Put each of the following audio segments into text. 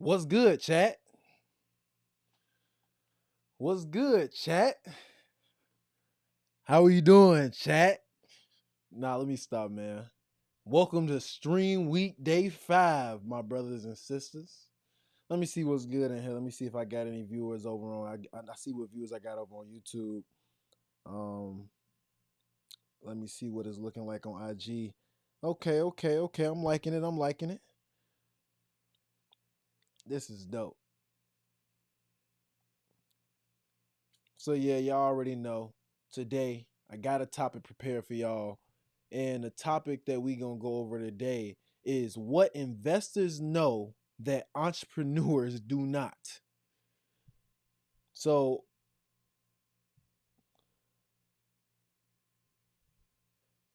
What's good, chat? What's good, chat? How are you doing, chat? Nah, let me stop, man. Welcome to Stream Week Day 5, my brothers and sisters. Let me see what's good in here. Let me see if I got any viewers over on. I see what viewers I got over on YouTube. Um, Let me see what it's looking like on IG. Okay. I'm liking it. I'm liking it. This is dope. So yeah, y'all already know. Today, I got a topic prepared for y'all. And the topic that we gonna go over today is what investors know that entrepreneurs do not. So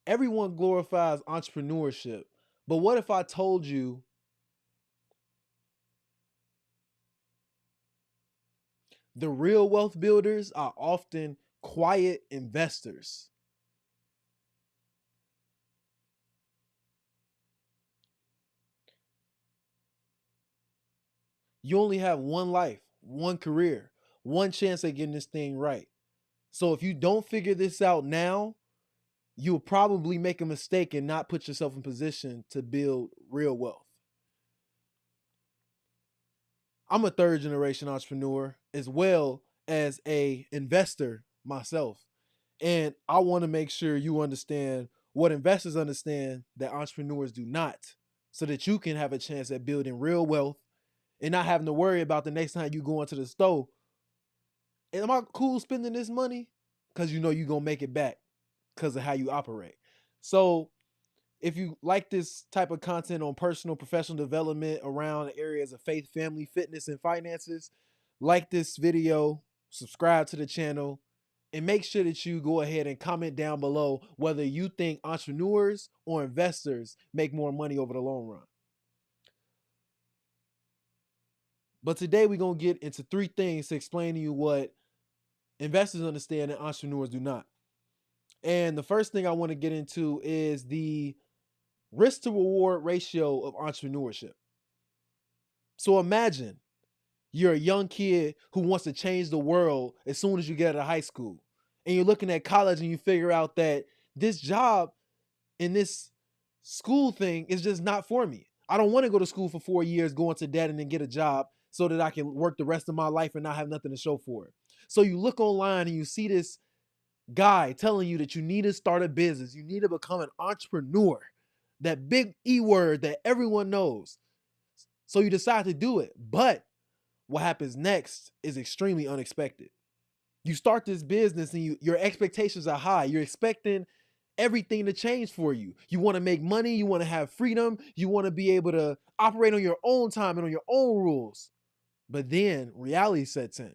everyone glorifies entrepreneurship, but what if I told you the real wealth builders are often quiet investors? You only have one life, one career, one chance at getting this thing right. So if you don't figure this out now, you'll probably make a mistake and not put yourself in position to build real wealth. I'm a third generation entrepreneur as well as a investor myself. And I want to make sure you understand what investors understand that entrepreneurs do not, so that you can have a chance at building real wealth and not having to worry about the next time you go into the store. Am I cool spending this money? Because you know you're going to make it back because of how you operate. So if you like this type of content on personal professional development around the areas of faith, family, fitness, and finances, like this video, subscribe to the channel, and make sure that you go ahead and comment down below whether you think entrepreneurs or investors make more money over the long run. But today we're going to get into three things to explain to you what investors understand and entrepreneurs do not. And the first thing I want to get into is the risk to reward ratio of entrepreneurship. So imagine you're a young kid who wants to change the world as soon as you get out of high school. And you're looking at college and you figure out that this job and this school thing is just not for me. I don't want to go to school for 4 years, go into debt, and then get a job so that I can work the rest of my life and not have nothing to show for it. So you look online and you see this guy telling you that you need to start a business, you need to become an entrepreneur, that big E word that everyone knows. So you decide to do it. But what happens next is extremely unexpected. You start this business and your expectations are high. You're expecting everything to change for you. You want to make money, you want to have freedom, you want to be able to operate on your own time and on your own rules. But then reality sets in.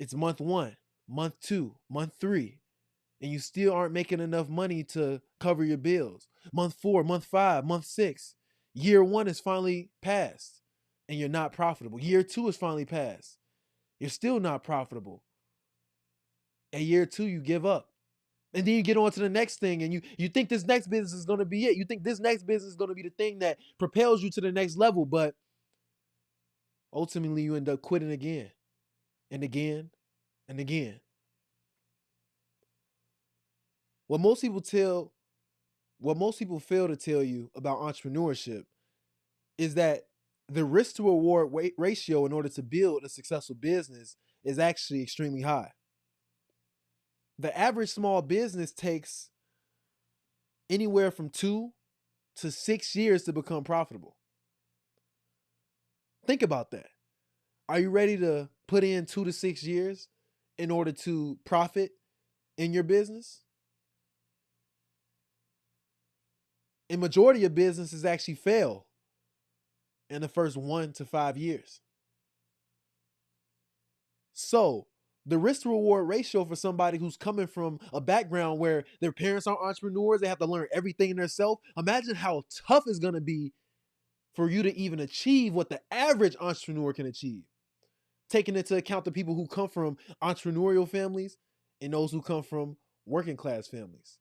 It's month 1, month 2, month 3, and you still aren't making enough money to cover your bills. Month 4, month 5, month 6. Year 1 is finally passed and you're not profitable. Year 2 is finally passed. You're still not profitable. At year 2, you give up. And then you get on to the next thing and you think this next business is going to be it. You think this next business is going to be the thing that propels you to the next level, but ultimately you end up quitting again and again and again. What most people fail to tell you about entrepreneurship is that the risk to reward ratio in order to build a successful business is actually extremely high. The average small business takes anywhere from 2 to 6 years to become profitable. Think about that. Are you ready to put in 2 to 6 years in order to profit in your business? A majority of businesses actually fail in the first 1 to 5 years. So the risk to reward ratio for somebody who's coming from a background where their parents are entrepreneurs, they have to learn everything themselves. Imagine how tough it's going to be for you to even achieve what the average entrepreneur can achieve. Taking into account the people who come from entrepreneurial families and those who come from working class families.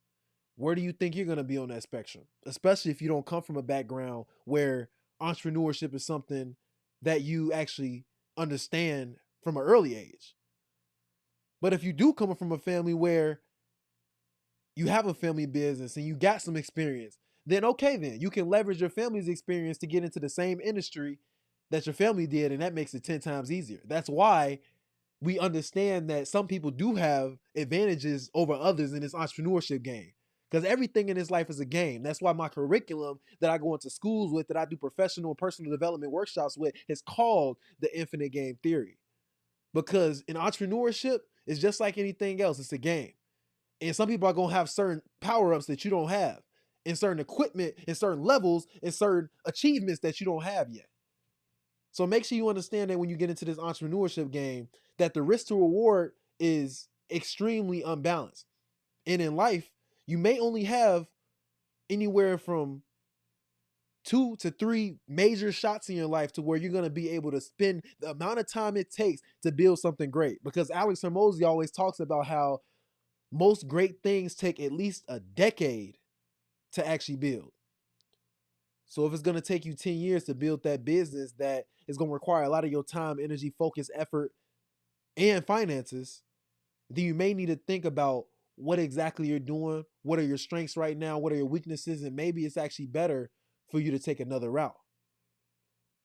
Where do you think you're going to be on that spectrum? Especially if you don't come from a background where entrepreneurship is something that you actually understand from an early age. But if you do come from a family where you have a family business and you got some experience, then okay, then you can leverage your family's experience to get into the same industry that your family did, and that makes it 10 times easier. That's why we understand that some people do have advantages over others in this entrepreneurship game. Because everything in this life is a game. That's why my curriculum that I go into schools with, that I do professional and personal development workshops with, is called the infinite game theory. Because in entrepreneurship, it's just like anything else, it's a game. And some people are going to have certain power ups that you don't have, and certain equipment, and certain levels, and certain achievements that you don't have yet. So make sure you understand that when you get into this entrepreneurship game, that the risk to reward is extremely unbalanced. And in life, you may only have anywhere from 2 to 3 major shots in your life to where you're going to be able to spend the amount of time it takes to build something great. Because Alex Hormozy always talks about how most great things take at least a decade to actually build. So if it's going to take you 10 years to build that business that is going to require a lot of your time, energy, focus, effort, and finances, then you may need to think about what exactly you're doing. What are your strengths right now? What are your weaknesses? And maybe it's actually better for you to take another route.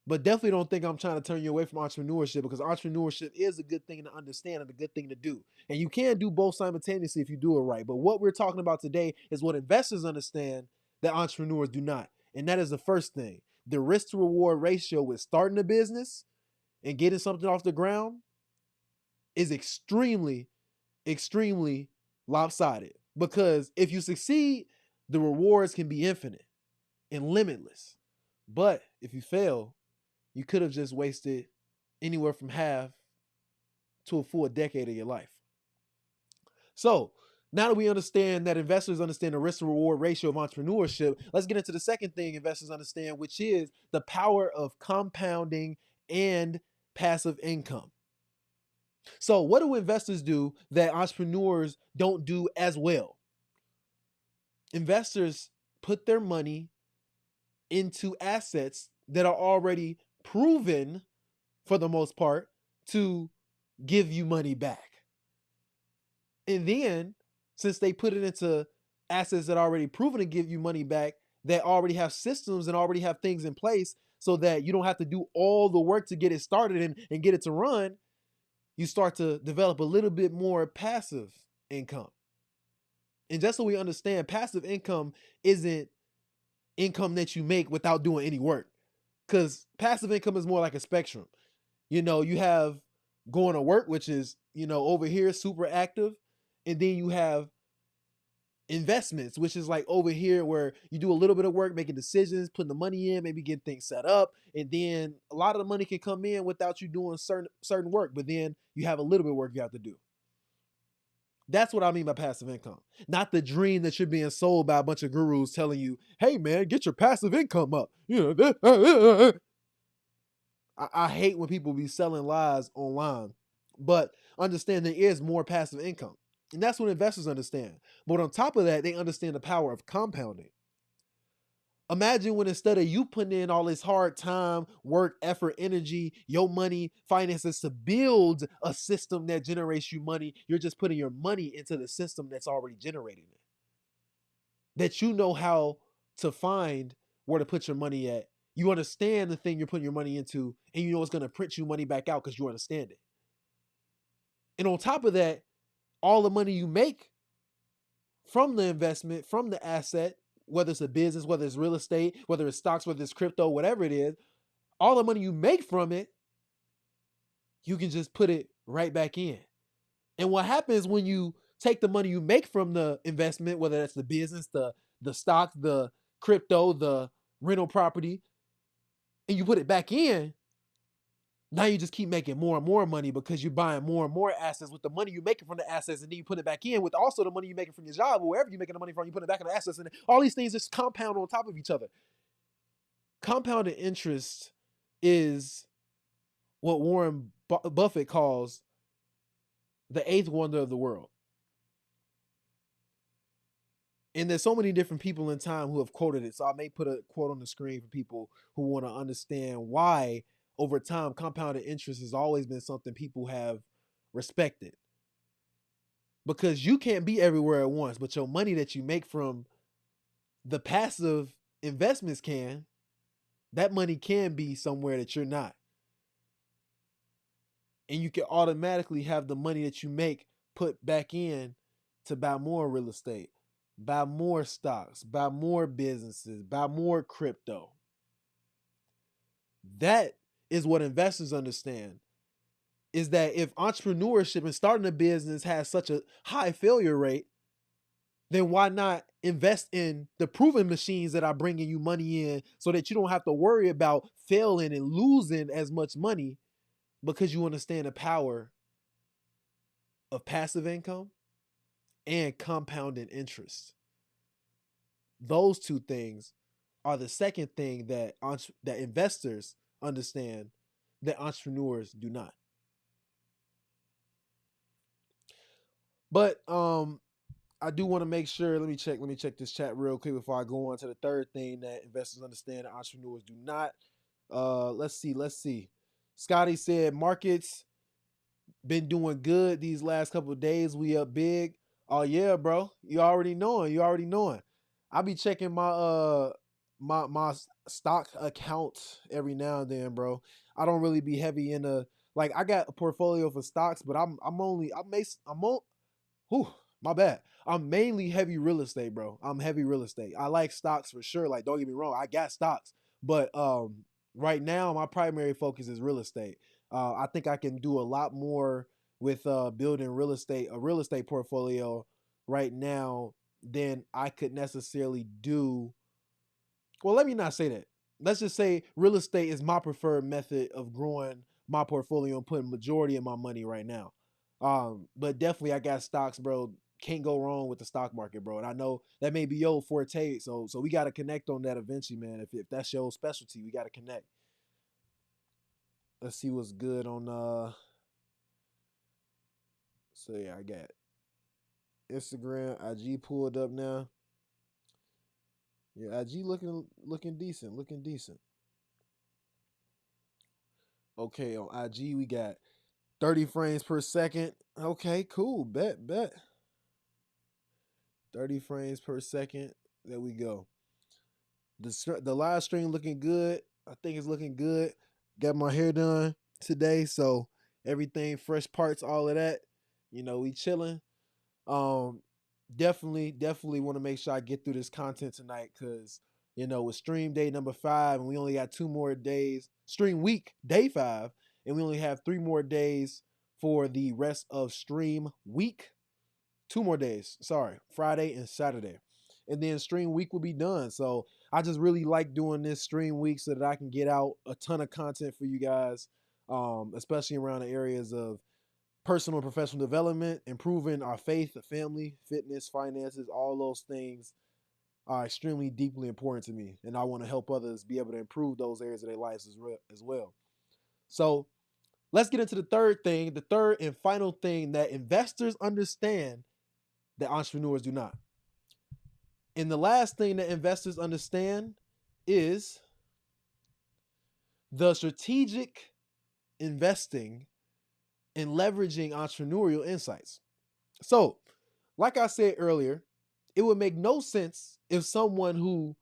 But definitely don't think I'm trying to turn you away from entrepreneurship, because entrepreneurship is a good thing to understand and a good thing to do. And you can do both simultaneously if you do it right. But what we're talking about today is what investors understand that entrepreneurs do not. And that is the first thing. The risk to reward ratio with starting a business and getting something off the ground is extremely, extremely lopsided. Because if you succeed, the rewards can be infinite and limitless. But if you fail, you could have just wasted anywhere from half to a full decade of your life. So now that we understand that investors understand the risk to reward ratio of entrepreneurship, let's get into the second thing investors understand, which is the power of compounding and passive income. So what do investors do that entrepreneurs don't do as well? Investors put their money into assets that are already proven, for the most part, to give you money back. And then, since they put it into assets that are already proven to give you money back, that already have systems and already have things in place so that you don't have to do all the work to get it started and get it to run, you start to develop a little bit more passive income. And just so we understand, passive income isn't income that you make without doing any work. Because passive income is more like a spectrum. You have going to work, which is, over here, super active. And then you have investments, which is like over here where you do a little bit of work, making decisions, putting the money in, maybe getting things set up. And then a lot of the money can come in without you doing certain work. But then you have a little bit of work you have to do. That's what I mean by passive income. Not the dream that you're being sold by a bunch of gurus telling you, hey man, get your passive income up. I hate when people be selling lies online, but understand there is more passive income. And that's what investors understand. But on top of that, they understand the power of compounding. Imagine when, instead of you putting in all this hard time, work, effort, energy, your money, finances to build a system that generates you money, you're just putting your money into the system that's already generating it. That you know how to find where to put your money at. You understand the thing you're putting your money into, and you know it's going to print you money back out because you understand it. And on top of that, all the money you make from the investment, from the asset, whether it's a business, whether it's real estate, whether it's stocks, whether it's crypto, whatever it is, all the money you make from it, you can just put it right back in. And what happens when you take the money you make from the investment, whether that's the business, the stock, the crypto, the rental property, and you put it back in, now you just keep making more and more money because you're buying more and more assets with the money you're making from the assets, and then you put it back in with also the money you're making from your job, or wherever you're making the money from, you put it back in the assets, and all these things just compound on top of each other. Compounded interest is what Warren Buffett calls the eighth wonder of the world. And there's so many different people in time who have quoted it. So I may put a quote on the screen for people who want to understand why over time, compounded interest has always been something people have respected because you can't be everywhere at once, but your money that you make from the passive investments can, that money can be somewhere that you're not. And you can automatically have the money that you make put back in to buy more real estate, buy more stocks, buy more businesses, buy more crypto. That is what investors understand, is that if entrepreneurship and starting a business has such a high failure rate, then why not invest in the proven machines that are bringing you money in so that you don't have to worry about failing and losing as much money, because you understand the power of passive income and compounding interest. Those two things are the second thing that that investors understand that entrepreneurs do not. But I do want to make sure. Let me check this chat real quick before I go on to the third thing that investors understand that entrepreneurs do not. Let's see. Scotty said markets been doing good these last couple of days. We up big. Oh yeah, bro. You already knowing. You already knowing. I be checking my stock account every now and then, bro. I don't really be heavy in the, like, I got a portfolio for stocks, but I'm on whew, my bad. I'm mainly heavy real estate, bro. I'm heavy real estate. I like stocks for sure. Like, don't get me wrong, I got stocks, but right now my primary focus is real estate. I think I can do a lot more with building a real estate portfolio right now than I could necessarily do. Well, let me not say that. Let's just say real estate is my preferred method of growing my portfolio and putting majority of my money right now. But definitely I got stocks, bro. Can't go wrong with the stock market, bro. And I know that may be your forte, so we got to connect on that eventually, man. If that's your specialty, we got to connect. Let's see what's good on so yeah, I got Instagram, IG pulled up now. Yeah, IG looking decent, looking decent. Okay, on IG we got 30 frames per second. Okay, cool. Bet. 30 frames per second. There we go. The live stream looking good. I think it's looking good. Got my hair done today, so everything fresh parts, all of that. We chilling. Um, definitely want to make sure I get through this content tonight, because with stream day number 5, and we only got 2 more days. Stream week day 5, and we only have 3 more days for the rest of stream week. 2 more days. Sorry, Friday and Saturday, and then stream week will be done. So I just really like doing this stream week so that I can get out a ton of content for you guys, especially around the areas of personal and professional development, improving our faith, family, fitness, finances. All those things are extremely deeply important to me, and I want to help others be able to improve those areas of their lives as well. So let's get into the third thing, the third and final thing that investors understand that entrepreneurs do not. And the last thing that investors understand is the strategic investing and leveraging entrepreneurial insights. So, like I said earlier, it would make no sense if someone who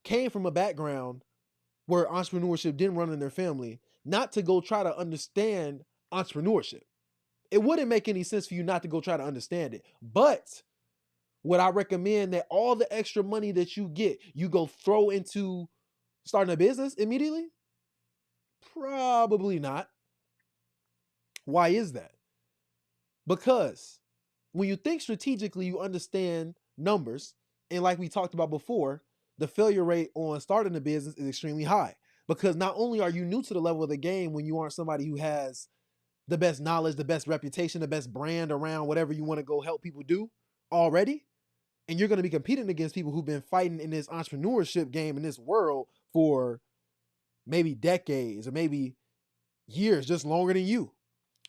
came from a background where entrepreneurship didn't run in their family not to go try to understand entrepreneurship. It wouldn't make any sense for you not to go try to understand it. But would I recommend that all the extra money that you get, you go throw into starting a business immediately? Probably not. Why is that? Because when you think strategically, you understand numbers. And like we talked about before, the failure rate on starting a business is extremely high. Because not only are you new to the level of the game when you aren't somebody who has the best knowledge, the best reputation, the best brand around whatever you want to go help people do already, and you're going to be competing against people who've been fighting in this entrepreneurship game in this world for maybe decades or maybe years, just longer than you.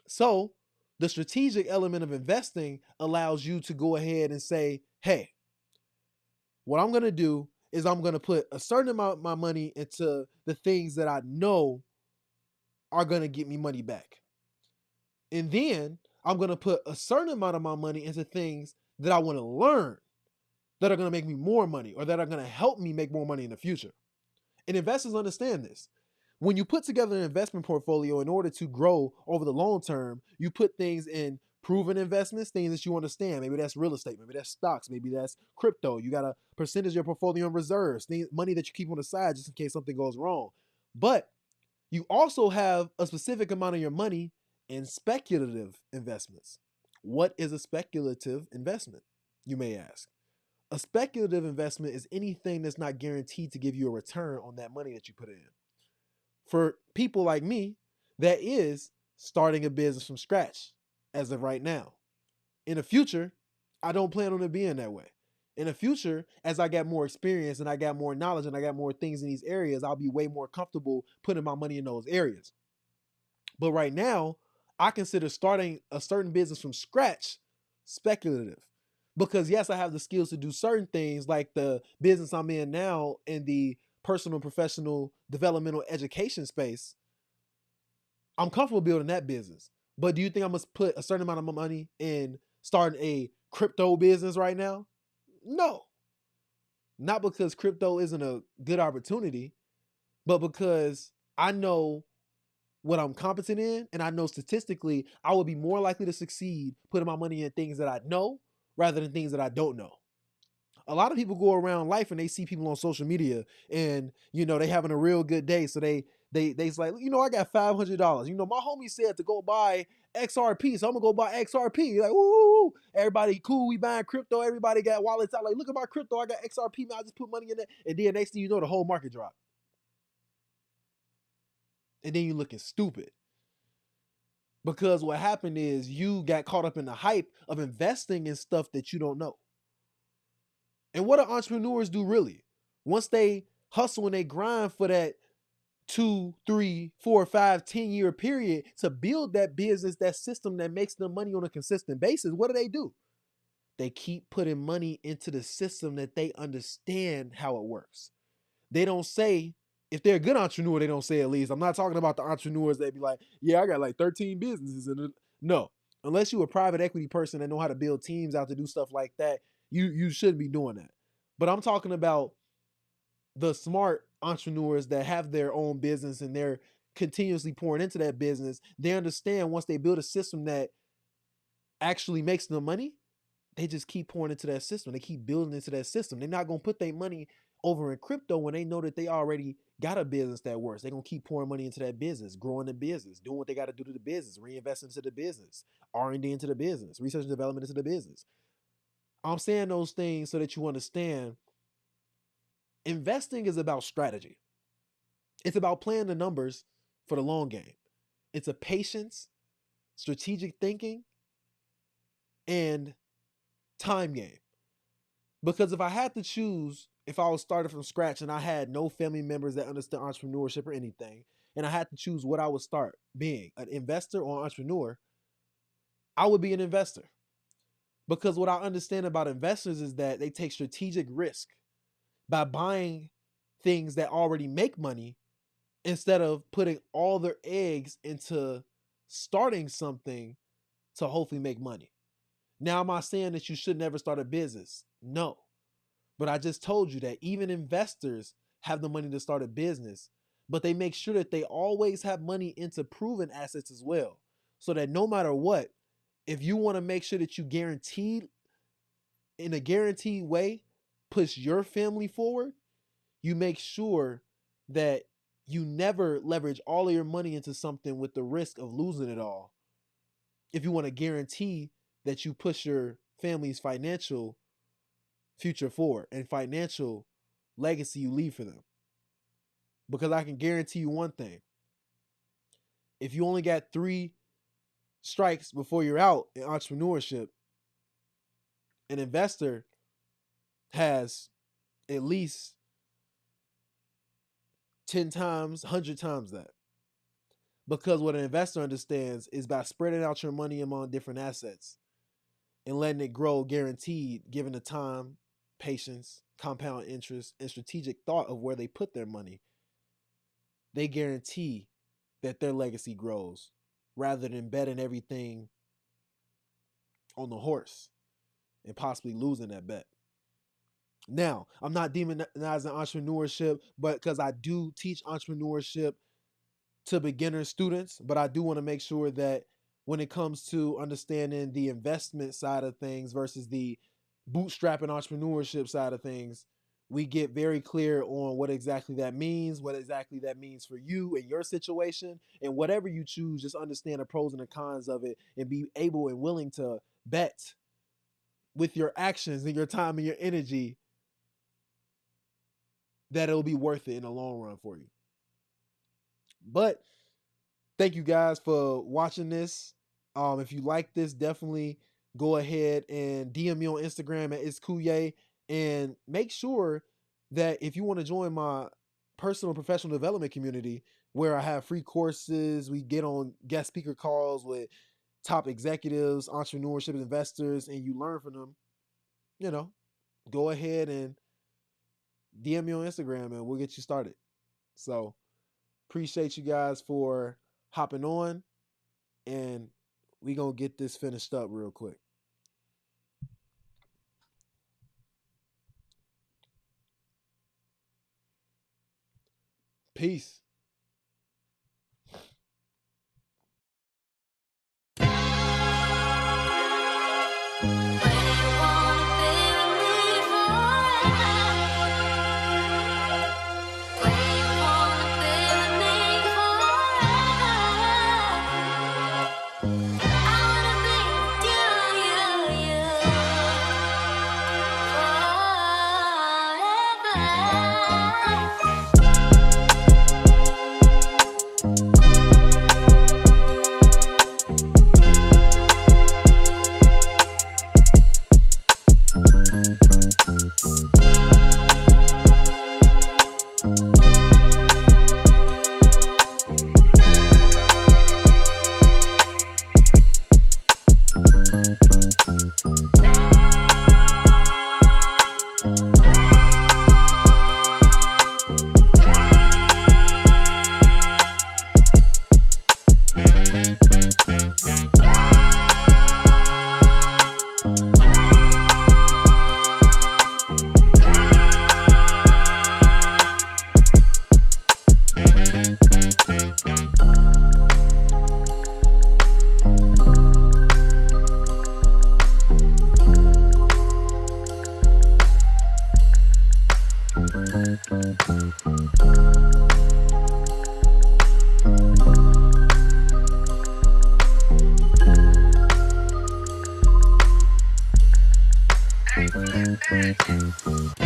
So the strategic element of investing allows you to go ahead and say, hey, what I'm going to do is I'm going to put a certain amount of my money into the things that I know are going to get me money back. And then I'm going to put a certain amount of my money into things that I want to learn that are going to make me more money or that are going to help me make more money in the future. And investors understand this. When you put together an investment portfolio in order to grow over the long term, you put things in proven investments, things that you understand. Maybe that's real estate, maybe that's stocks, maybe that's crypto. You got a percentage of your portfolio in reserves, money that you keep on the side just in case something goes wrong. But you also have a specific amount of your money in speculative investments. What is a speculative investment, you may ask? A speculative investment is anything that's not guaranteed to give you a return on that money that you put in. For people like me, that is starting a business from scratch as of right now. In the future, I don't plan on it being that way. In the future, as I get more experience and I got more knowledge and I got more things in these areas, I'll be way more comfortable putting my money in those areas. But right now, I consider starting a certain business from scratch speculative. Because yes, I have the skills to do certain things like the business I'm in now in the personal and professional developmental education space. I'm comfortable building that business. But do you think I must put a certain amount of money in starting a crypto business right now? No. Not because crypto isn't a good opportunity, but because I know what I'm competent in, and I know statistically I would be more likely to succeed putting my money in things that I know rather than things that I don't know. A lot of people go around life and they see people on social media and they having a real good day, so they's like, I got $500. My homie said to go buy XRP, so I'm gonna go buy XRP. Like, woo, everybody cool, we buying crypto, everybody got wallets out. Like, look at my crypto, I got XRP, man, I just put money in it, and then next thing you know, the whole market dropped, and then you looking stupid. Because what happened is you got caught up in the hype of investing in stuff that you don't know. And what do entrepreneurs do really? Once they hustle and they grind for that 2, 3, 4, 5, 10-year period to build that business, that system that makes them money on a consistent basis, what do? They keep putting money into the system that they understand how it works. They don't say, if they're a good entrepreneur, they don't say, at least. I'm not talking about the entrepreneurs that be like, yeah, I got like 13 businesses. No, unless you're a private equity person that know how to build teams out to do stuff like that, you shouldn't be doing that. But I'm talking about the smart entrepreneurs that have their own business and they're continuously pouring into that business. They understand once they build a system that actually makes them money, they just keep pouring into that system. They keep building into that system. They're not going to put their money over in crypto when they know that they already got a business that works. They're going to keep pouring money into that business, growing the business, doing what they got to do to the business, reinvest into the business, R&D into the business, research and development into the business. I'm saying those things so that you understand investing is about strategy. It's about playing the numbers for the long game. It's a patience, strategic thinking, and time game. Because if I had to choose, if I was started from scratch and I had no family members that understood entrepreneurship or anything, and I had to choose what I would start being, an investor or an entrepreneur, I would be an investor. Because what I understand about investors is that they take strategic risk by buying things that already make money instead of putting all their eggs into starting something to hopefully make money. Now, am I saying that you should never start a business? No. But I just told you that even investors have the money to start a business, but they make sure that they always have money into proven assets as well. So that no matter what, if you want to make sure that you guaranteed, in a guaranteed way, push your family forward, you make sure that you never leverage all of your money into something with the risk of losing it all. If you want to guarantee that you push your family's financial future forward and financial legacy you leave for them. Because I can guarantee you one thing. If you only got 3 strikes before you're out in entrepreneurship, an investor has at least 10 times, 100 times that. Because what an investor understands is by spreading out your money among different assets and letting it grow guaranteed, given the time, patience, compound interest, and strategic thought of where they put their money, they guarantee that their legacy grows rather than betting everything on the horse and possibly losing that bet. Now, I'm not demonizing entrepreneurship, but because I do teach entrepreneurship to beginner students, but I do want to make sure that when it comes to understanding the investment side of things versus the bootstrapping entrepreneurship side of things, we get very clear on what exactly that means, what exactly that means for you and your situation, and whatever you choose, just understand the pros and the cons of it and be able and willing to bet with your actions and your time and your energy that it'll be worth it in the long run for you. But thank you guys for watching this. If you like this, definitely go ahead and DM me on Instagram at itskuye, and make sure that if you want to join my personal professional development community where I have free courses, we get on guest speaker calls with top executives, entrepreneurship investors, and you learn from them, go ahead and DM me on Instagram and we'll get you started. So appreciate you guys for hopping on, and we gonna get this finished up real quick. Peace. Forever.